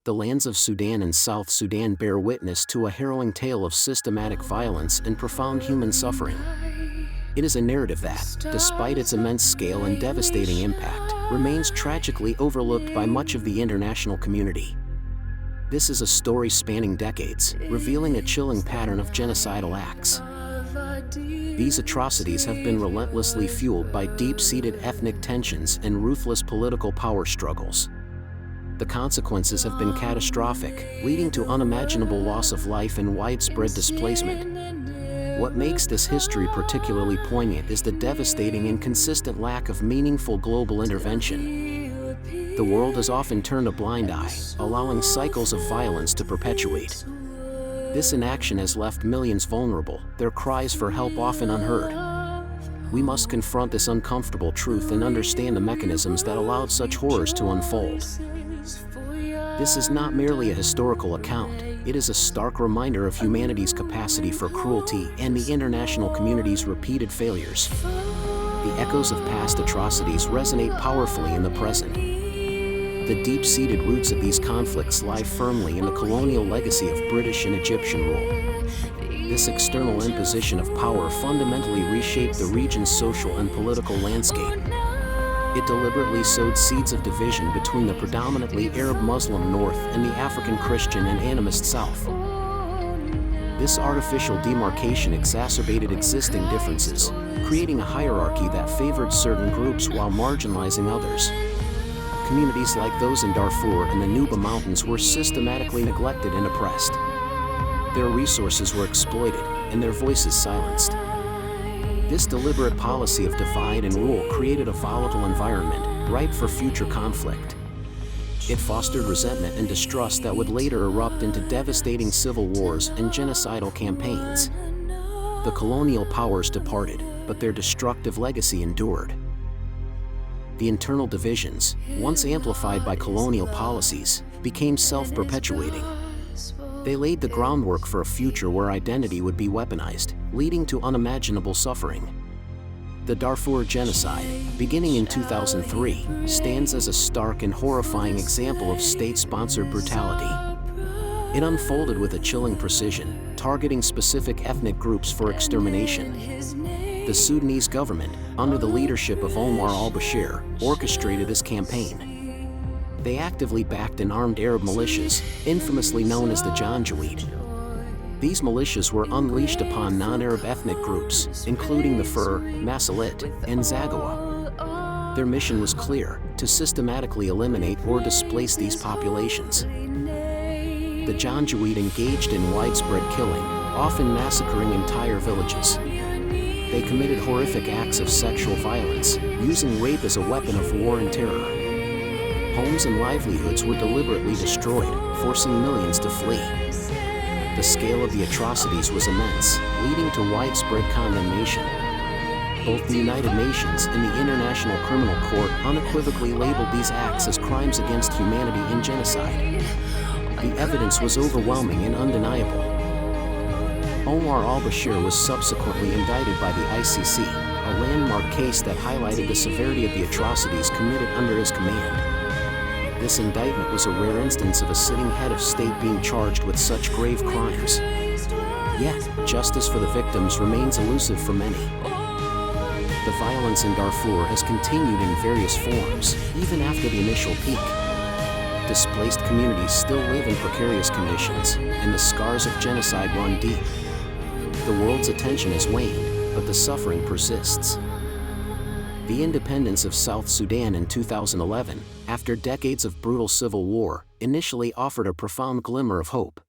The lands of Sudan and South Sudan bear witness to a harrowing tale of systematic violence and profound human suffering. It is a narrative that, despite its immense scale and devastating impact, remains tragically overlooked by much of the international community. This is a story spanning decades, revealing a chilling pattern of genocidal acts. These atrocities have been relentlessly fueled by deep-seated ethnic tensions and ruthless political power struggles. The consequences have been catastrophic, leading to unimaginable loss of life and widespread displacement. What makes this history particularly poignant is the devastating and consistent lack of meaningful global intervention. The world has often turned a blind eye, allowing cycles of violence to perpetuate. This inaction has left millions vulnerable, their cries for help often unheard. We must confront this uncomfortable truth and understand the mechanisms that allowed such horrors to unfold. This is not merely a historical account, it is a stark reminder of humanity's capacity for cruelty and the international community's repeated failures. The echoes of past atrocities resonate powerfully in the present. The deep-seated roots of these conflicts lie firmly in the colonial legacy of British and Egyptian rule. This external imposition of power fundamentally reshaped the region's social and political landscape. It deliberately sowed seeds of division between the predominantly Arab Muslim North and the African Christian and animist South. This artificial demarcation exacerbated existing differences, creating a hierarchy that favored certain groups while marginalizing others. Communities like those in Darfur and the Nuba Mountains were systematically neglected and oppressed. Their resources were exploited, and their voices silenced. This deliberate policy of divide and rule created a volatile environment, ripe for future conflict. It fostered resentment and distrust that would later erupt into devastating civil wars and genocidal campaigns. The colonial powers departed, but their destructive legacy endured. The internal divisions, once amplified by colonial policies, became self-perpetuating. They laid the groundwork for a future where identity would be weaponized, leading to unimaginable suffering. The Darfur Genocide, beginning in 2003, stands as a stark and horrifying example of state-sponsored brutality. It unfolded with a chilling precision, targeting specific ethnic groups for extermination. The Sudanese government, under the leadership of Omar al-Bashir, orchestrated this campaign. They actively backed and armed Arab militias, infamously known as the Genocides. These militias were unleashed upon non-Arab ethnic groups, including the Fur, Masalit, and Zaghawa. Their mission was clear: to systematically eliminate or displace these populations. The Genocides engaged in widespread killing, often massacring entire villages. They committed horrific acts of sexual violence, using rape as a weapon of war and terror. Homes and livelihoods were deliberately destroyed, forcing millions to flee. The scale of the atrocities was immense, leading to widespread condemnation. Both the United Nations and the International Criminal Court unequivocally labeled these acts as crimes against humanity and genocide. The evidence was overwhelming and undeniable. Omar al-Bashir was subsequently indicted by the ICC, a landmark case that highlighted the severity of the atrocities committed under his command. This indictment was a rare instance of a sitting head of state being charged with such grave crimes. Yet, justice for the victims remains elusive for many. The violence in Darfur has continued in various forms, even after the initial peak. Displaced communities still live in precarious conditions, and the scars of genocide run deep. The world's attention has waned, but the suffering persists. The independence of South Sudan in 2011, after decades of brutal civil war, initially offered a profound glimmer of hope.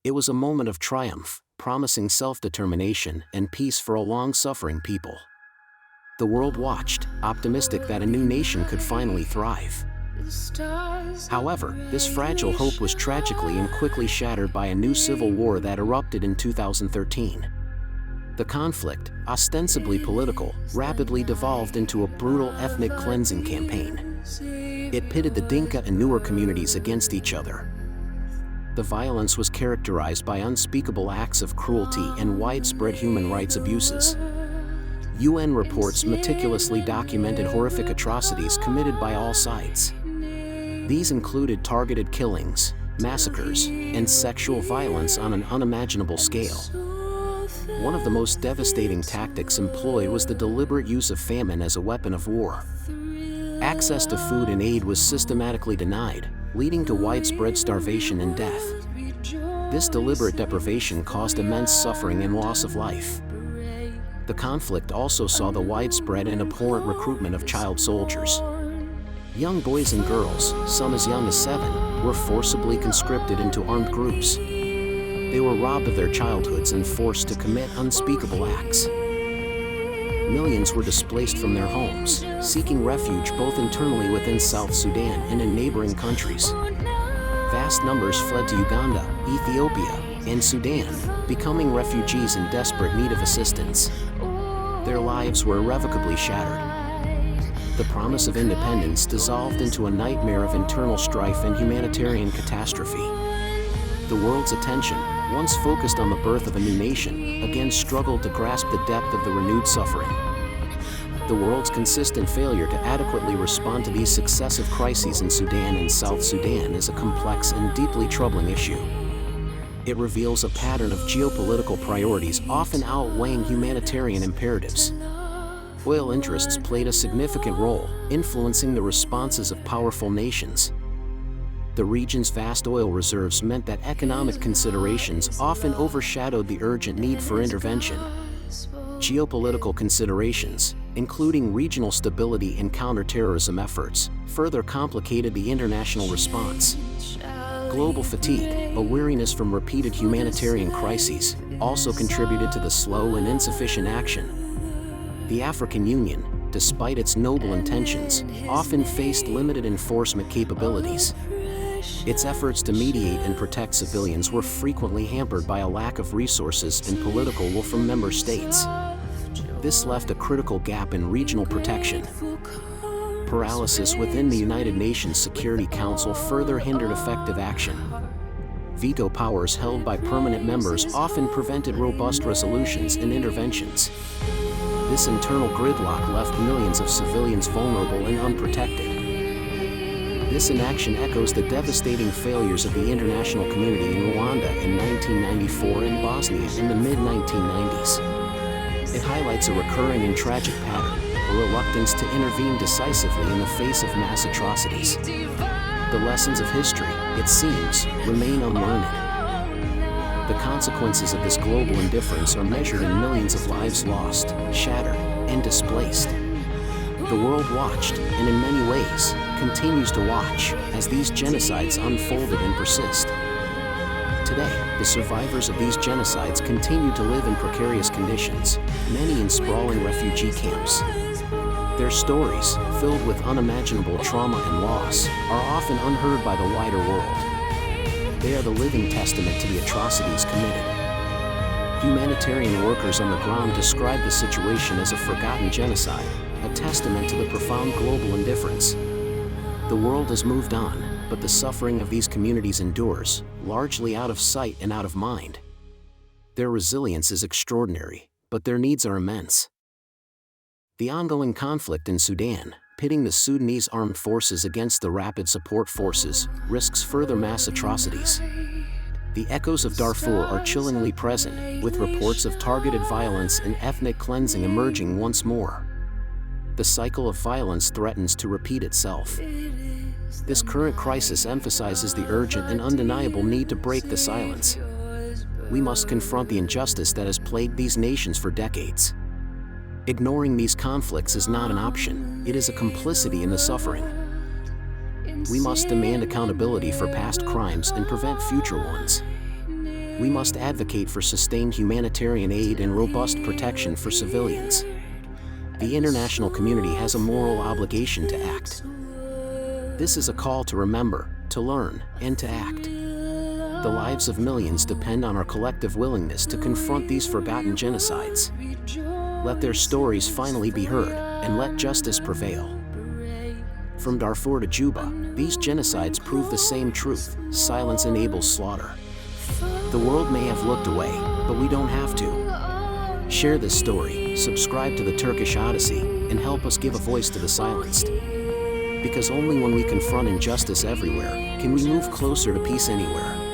It was a moment of triumph, promising self-determination and peace for a long-suffering people. The world watched, optimistic that a new nation could finally thrive. However, this fragile hope was tragically and quickly shattered by a new civil war that erupted in 2013. The conflict, ostensibly political, rapidly devolved into a brutal ethnic cleansing campaign. It pitted the Dinka and Nuer communities against each other. The violence was characterized by unspeakable acts of cruelty and widespread human rights abuses. UN reports meticulously documented horrific atrocities committed by all sides. These included targeted killings, massacres, and sexual violence on an unimaginable scale. One of the most devastating tactics employed was the deliberate use of famine as a weapon of war. Access to food and aid was systematically denied, leading to widespread starvation and death. This deliberate deprivation caused immense suffering and loss of life. The conflict also saw the widespread and abhorrent recruitment of child soldiers. Young boys and girls, some as young as 7, were forcibly conscripted into armed groups. They were robbed of their childhoods and forced to commit unspeakable acts. Millions were displaced from their homes, seeking refuge both internally within South Sudan and in neighboring countries. Vast numbers fled to Uganda, Ethiopia, and Sudan, becoming refugees in desperate need of assistance. Their lives were irrevocably shattered. The promise of independence dissolved into a nightmare of internal strife and humanitarian catastrophe. The world's attention, once focused on the birth of a new nation, again struggled to grasp the depth of the renewed suffering. The world's consistent failure to adequately respond to these successive crises in Sudan and South Sudan is a complex and deeply troubling issue. It reveals a pattern of geopolitical priorities often outweighing humanitarian imperatives. Oil interests played a significant role, influencing the responses of powerful nations. The region's vast oil reserves meant that economic considerations often overshadowed the urgent need for intervention. Geopolitical considerations, including regional stability and counterterrorism efforts, further complicated the international response. Global fatigue, a weariness from repeated humanitarian crises, also contributed to the slow and insufficient action. The African Union, despite its noble intentions, often faced limited enforcement capabilities. Its efforts to mediate and protect civilians were frequently hampered by a lack of resources and political will from member states. This left a critical gap in regional protection. Paralysis within the United Nations Security Council further hindered effective action. Veto powers held by permanent members often prevented robust resolutions and interventions. This internal gridlock left millions of civilians vulnerable and unprotected. This inaction echoes the devastating failures of the international community in Rwanda in 1994 and Bosnia in the mid-1990s. It highlights a recurring and tragic pattern, a reluctance to intervene decisively in the face of mass atrocities. The lessons of history, it seems, remain unlearned. The consequences of this global indifference are measured in millions of lives lost, shattered, and displaced. The world watched, and in many ways, continues to watch, as these genocides unfolded and persist. Today, the survivors of these genocides continue to live in precarious conditions, many in sprawling refugee camps. Their stories, filled with unimaginable trauma and loss, are often unheard by the wider world. They are the living testament to the atrocities committed. Humanitarian workers on the ground describe the situation as a forgotten genocide, a testament to the profound global indifference. The world has moved on, but the suffering of these communities endures, largely out of sight and out of mind. Their resilience is extraordinary, but their needs are immense. The ongoing conflict in Sudan, pitting the Sudanese armed forces against the Rapid Support Forces, risks further mass atrocities. The echoes of Darfur are chillingly present, with reports of targeted violence and ethnic cleansing emerging once more. The cycle of violence threatens to repeat itself. This current crisis emphasizes the urgent and undeniable need to break the silence. We must confront the injustice that has plagued these nations for decades. Ignoring these conflicts is not an option, it is a complicity in the suffering. We must demand accountability for past crimes and prevent future ones. We must advocate for sustained humanitarian aid and robust protection for civilians. The international community has a moral obligation to act. This is a call to remember, to learn, and to act. The lives of millions depend on our collective willingness to confront these forgotten genocides. Let their stories finally be heard, and let justice prevail. From Darfur to Juba, these genocides prove the same truth: silence enables slaughter. The world may have looked away, but we don't have to. Share this story, subscribe to the Turkish Odyssey, and help us give a voice to the silenced. because only when we confront injustice everywhere can we move closer to peace anywhere.